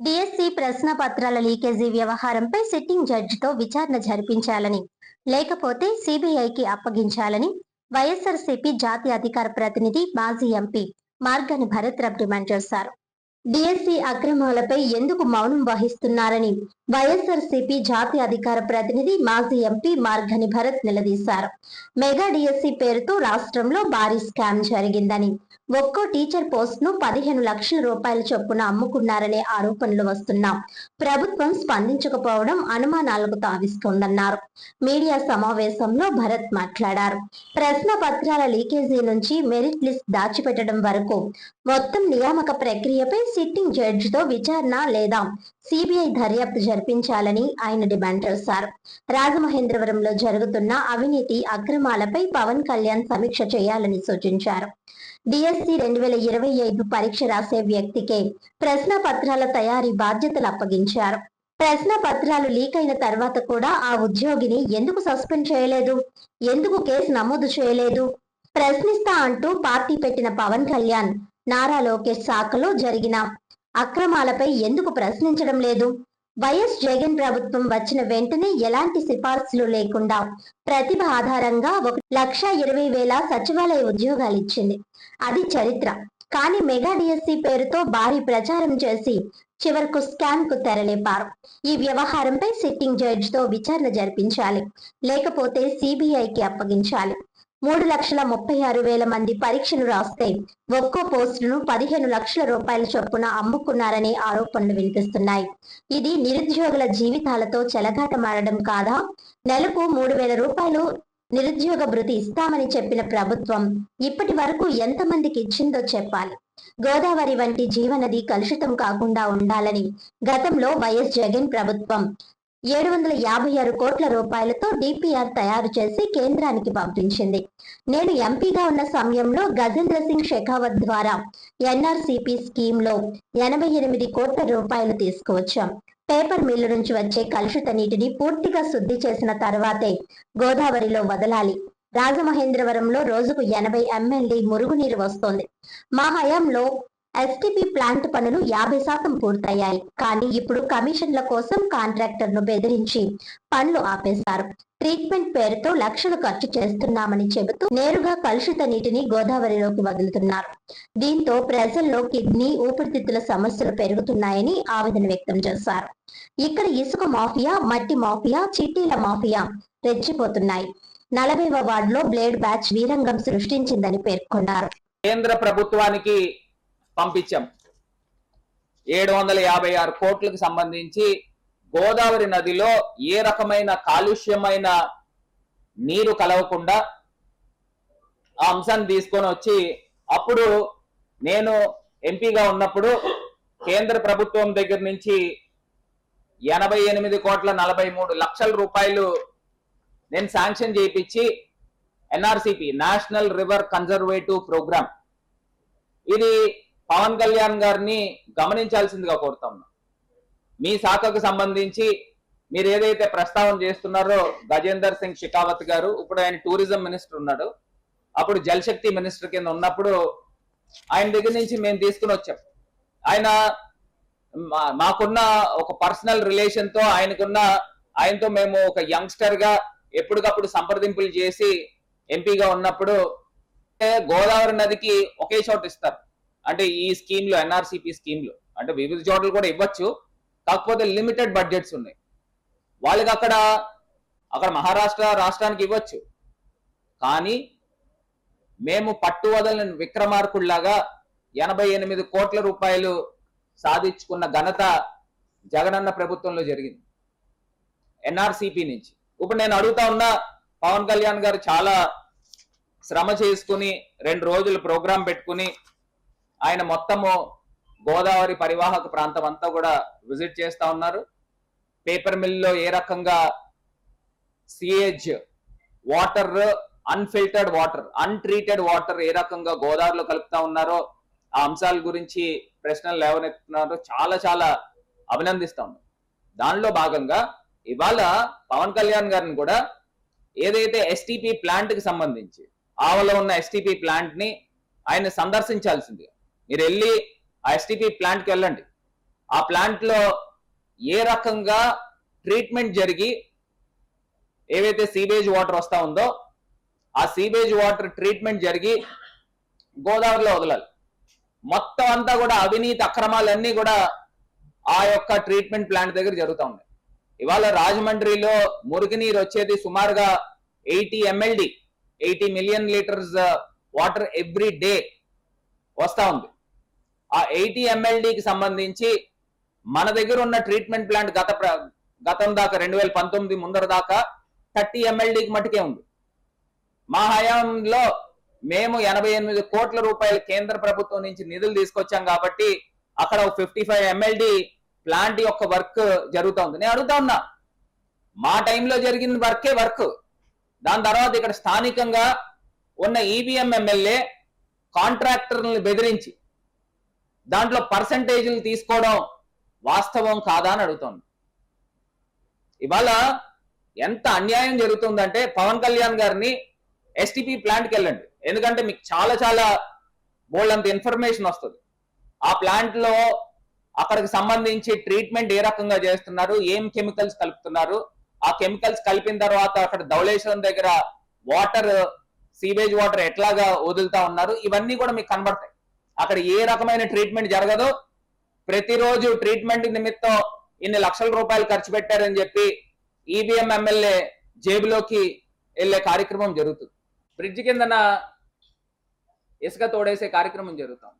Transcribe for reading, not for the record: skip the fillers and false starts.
DSC ప్రశ్న పత్రాల leakage వ్యవహారంపై సిట్టింగ్ జడ్జితో విచారణ జరిపించాలని, లేకపోతే సిబిఐకి అప్పగించాలని వైఎస్ఆర్సీపీ జాతీయ అధికార ప్రతినిధి మాజీ ఎంపీ మార్గాని భరత్ రామ్ డిమాండ్ చేశారు. డిఎస్సి అక్రమాలపై ఎందుకు మౌనం వహిస్తున్నారని వైఎస్ఆర్సీపీ జాతీయ అధికార ప్రతినిధి మాజీ ఎంపీ మార్గాని భరత్ నిలదీశారు. మెగా డిఎస్సి పేరుతో రాష్ట్రంలో భారీ స్కామ్ జరిగిందని, ఒక్కో టీచర్ పోస్ట్ ను 15 లక్షల రూపాయల చొప్పున అమ్ముకున్నారనే ఆరోపణలు వస్తున్నా ప్రభుత్వం స్పందించకపోవడం అనుమానాలకు తావిస్తోందన్నారు. మీడియా సమావేశంలో భరత్ మాట్లాడారు. ప్రశ్న పత్రాల లీకేజీ నుంచి మెరిట్ లిస్ట్ దాచిపెట్టడం వరకు మొత్తం నియామక ప్రక్రియపై సిట్టింగ్ జడ్జితో విచారణ లేదా సిబిఐ దర్యాప్తు జరిపించాలని ఆయన డిమాండ్ చేశారు. రాజమహేంద్రవరంలో జరుగుతున్న అవినీతి అక్రమాలపై పవన్ కళ్యాణ్ సమీక్ష చేయాలని సూచించారు. డిఎస్సి 2025 పరీక్ష రాసే వ్యక్తికే ప్రశ్న పత్రాల తయారీ బాధ్యతలు అప్పగించారు. ప్రశ్న పత్రాలు లీక్ అయిన తర్వాత కూడా ఆ ఉద్యోగిని ఎందుకు సస్పెండ్ చేయలేదు? ఎందుకు కేసు నమోదు చేయలేదు? ప్రశ్నిస్తా అంటూ పార్టీ పెట్టిన పవన్ కళ్యాణ్ నారా లోకేష్ శాఖలో జరిగిన అక్రమాలపై ఎందుకు ప్రశ్నించడం లేదు? వైఎస్ జగన్ ప్రభుత్వం వచ్చిన వెంటనే ఎలాంటి సిఫార్సులు లేకుండా ప్రతిభ ఆధారంగా 1,20,000 సచివాలయ ఉద్యోగాలు ఇచ్చింది. అది చరిత్ర. కానీ మెగా డిఎస్సి పేరుతో భారీ ప్రచారం చేసి చివరకు స్కామ్ కు తెరలేపారు. ఈ వ్యవహారంపై సిట్టింగ్ జడ్జితో విచారణ జరిపించాలి, లేకపోతే సిబిఐకి అప్పగించాలి. 3,36,000 మంది పరీక్షలు రాస్తే ఒక్కో పోస్టును 15 లక్షల రూపాయల చొప్పున అమ్ముకున్నారనే ఆరోపణలు వినిపిస్తున్నాయి. ఇది నిరుద్యోగుల జీవితాలతో చెలగాటమాడడం కాదా? నెలకు 3,000 రూపాయలు నిరుద్యోగ భృతి ఇస్తామని చెప్పిన ప్రభుత్వం ఇప్పటి వరకు ఎంతమందికి ఇచ్చిందో చెప్పాలి. గోదావరి వంటి జీవనది కలుషితం కాకుండా ఉండాలని గతంలో వైఎస్ జగన్ ప్రభుత్వం 756 కోట్ల రూపాయలతో డిపిఆర్ తయారు చేసి కేంద్రానికి పంపించింది. నేను ఎంపీగా ఉన్న సమయంలో గజేంద్ర సింగ్ షెకావత్ ద్వారా ఎన్ఆర్సిపి స్కీమ్ లో 88 కోట్ల రూపాయలు తీసుకువచ్చాం. పేపర్ మిల్లు నుంచి వచ్చే కలుషిత నీటిని పూర్తిగా శుద్ధి చేసిన తర్వాతే గోదావరిలో వదలాలి. రాజమహేంద్రవరంలో రోజుకు 80 MLD మురుగునీరు వస్తోంది. మా హయాంలో ఎస్టిపి ప్లాంట్ పనులు 50% పూర్తయ్యాయి. కానీ ఇప్పుడు కమిషన్ల కోసం కాంట్రాక్టర్ను బెదిరించి పనులు ఆపేశారు. ట్రీట్మెంట్ పేరుతో లక్షలు ఖర్చు చేస్తున్నామని చెబుతూ నేరుగా కలుషిత నీటిని గోదావరిలోకి వదులుతున్నారు. దీంతో ప్రజల్లో కిడ్నీ, ఊపిరితిత్తుల సమస్యలు పెరుగుతున్నాయని ఆవేదన వ్యక్తం చేశారు. ఇక్కడ ఇసుక మాఫియా, మట్టి మాఫియా, చిట్టీల మాఫియా రెచ్చిపోతున్నాయి. 40వ వార్డులో బ్లేడ్ బ్యాచ్ వీరంగం సృష్టించిందని పేర్కొన్నారు. కేంద్ర ప్రభుత్వానికి పంపించాం 756 కోట్లకు సంబంధించి గోదావరి నదిలో ఏ రకమైన కాలుష్యమైన నీరు కలవకుండా ఆ అంశాన్ని తీసుకొని వచ్చి, అప్పుడు నేను ఎంపీగా ఉన్నప్పుడు కేంద్ర ప్రభుత్వం దగ్గర నుంచి 88,43,00,000 రూపాయలు నేను శాంక్షన్ చేయించి ఎన్ఆర్సిపి నేషనల్ రివర్ కన్జర్వేటివ్ ప్రోగ్రామ్, ఇది పవన్ కళ్యాణ్ గారిని గమనించాల్సిందిగా కోరుతాను. మీ శాఖకు సంబంధించి మీరు ఏదైతే ప్రస్తావన చేస్తున్నారో గజేందర్ సింగ్ షెకావత్ గారు, ఇప్పుడు ఆయన టూరిజం మినిస్టర్ ఉన్నాడు, అప్పుడు జలశక్తి మినిస్టర్ కింద ఉన్నప్పుడు ఆయన దగ్గర నుంచి మేము తీసుకుని వచ్చాం. ఆయన మాకున్న ఒక పర్సనల్ రిలేషన్ తో ఆయనతో మేము ఒక యంగ్స్టర్ గా ఎప్పటికప్పుడు సంప్రదింపులు చేసి ఎంపీగా ఉన్నప్పుడు గోదావరి నదికి ఒకే చోట ఇస్తారు. అంటే ఈ స్కీమ్ లో, ఎన్ఆర్సిపి స్కీమ్ లో, అంటే వివిధ చోట్ల కూడా ఇవ్వచ్చు, కాకపోతే లిమిటెడ్ బడ్జెట్స్ ఉన్నాయి వాళ్ళకి. అక్కడ మహారాష్ట్ర రాష్ట్రానికి ఇవ్వచ్చు, కానీ మేము పట్టు వదలని విక్రమార్కుల్లాగా 88 కోట్ల రూపాయలు సాధించుకున్న ఘనత జగనన్న ప్రభుత్వంలో జరిగింది ఎన్ఆర్సిపి నుంచి. ఇప్పుడు నేను అడుగుతా ఉన్నా, పవన్ కళ్యాణ్ గారు చాలా శ్రమ చేసుకుని 2 రోజులు ప్రోగ్రాం పెట్టుకుని ఆయన మొత్తము గోదావరి పరివాహక ప్రాంతం అంతా కూడా విజిట్ చేస్తా ఉన్నారు. పేపర్ మిల్లో ఏ రకంగా sewage water, unfiltered water, untreated water ఏ రకంగా గోదావరిలో కలుపుతా ఉన్నారో ఆ అంశాల గురించి ప్రశ్నలు లేవనెత్తున్నారో చాలా చాలా అభినందిస్తా ఉన్నారు. దానిలో భాగంగా ఇవాళ పవన్ కళ్యాణ్ గారిని కూడా ఏదైతే ఎస్టిపి ప్లాంట్ కి సంబంధించి ఆవలో ఉన్న ఎస్టిపి ప్లాంట్ ని ఆయన సందర్శించాల్సిందిగా, మీరు వెళ్ళి ఆ ఎస్టిపి ప్లాంట్ కి వెళ్ళండి. ఆ ప్లాంట్ లో ఏ రకంగా ట్రీట్మెంట్ జరిగి ఏవైతే సీవేజ్ వాటర్ వస్తా ఉందో ఆ సీవేజ్ వాటర్ ట్రీట్మెంట్ జరిగి గోదావరిలో వదలాలి. మొత్తం అంతా కూడా అవినీతి అక్రమాలన్నీ కూడా ఆ యొక్క ట్రీట్మెంట్ ప్లాంట్ దగ్గర జరుగుతూ ఉన్నాయి. ఇవాళ రాజమండ్రిలో మురుగునీరు వచ్చేది సుమారుగా 80 MLD 80 million litres water every day వస్తా ఉంది. ఆ 80 MLDకి సంబంధించి మన దగ్గర ఉన్న ట్రీట్మెంట్ ప్లాంట్ గతం దాకా 2019 ముందర దాకా 30 MLDకి మటుకే ఉంది. మా హయాంలో మేము 88 కోట్ల రూపాయలు కేంద్ర ప్రభుత్వం నుంచి నిధులు తీసుకొచ్చాం కాబట్టి అక్కడ 55 MLD ప్లాంట్ యొక్క వర్క్ జరుగుతూ ఉంది. నేను అడుగుతా ఉన్నా, మా టైంలో జరిగిన వర్క్ దాని తర్వాత ఇక్కడ స్థానికంగా ఉన్న ఈవీఎం ఎమ్మెల్యే కాంట్రాక్టర్లను బెదిరించి దాంట్లో పర్సంటేజీలు తీసుకోవడం వాస్తవం కాదా అని అడుగుతోంది. ఇవాళ ఎంత అన్యాయం జరుగుతుందంటే పవన్ కళ్యాణ్ గారిని ఎస్టీపీ ప్లాంట్కి వెళ్ళండి, ఎందుకంటే మీకు చాలా చాలా బోల్డంత ఇన్ఫర్మేషన్ వస్తుంది. ఆ ప్లాంట్ లో అక్కడికి సంబంధించి ట్రీట్మెంట్ ఏ రకంగా చేస్తున్నారు, ఏం కెమికల్స్ కలుపుతున్నారు, ఆ కెమికల్స్ కలిపిన తర్వాత అక్కడ ధవళేశ్వరం దగ్గర వాటర్ సీవేజ్ వాటర్ ఎట్లాగా వదులుతా ఉన్నారు, ఇవన్నీ కూడా మీకు కనబడతాయి. అక్కడ ఏ రకమైన ట్రీట్మెంట్ జరగదు. ప్రతిరోజు ట్రీట్మెంట్ నిమిత్తం ఇన్ని లక్షల రూపాయలు ఖర్చు పెట్టారని చెప్పి ఈవీఎం ఎమ్మెల్యే జేబులోకి వెళ్లే కార్యక్రమం జరుగుతుంది. బ్రిడ్జ్ కిందన ఇసుక తోడేసే కార్యక్రమం జరుగుతాం.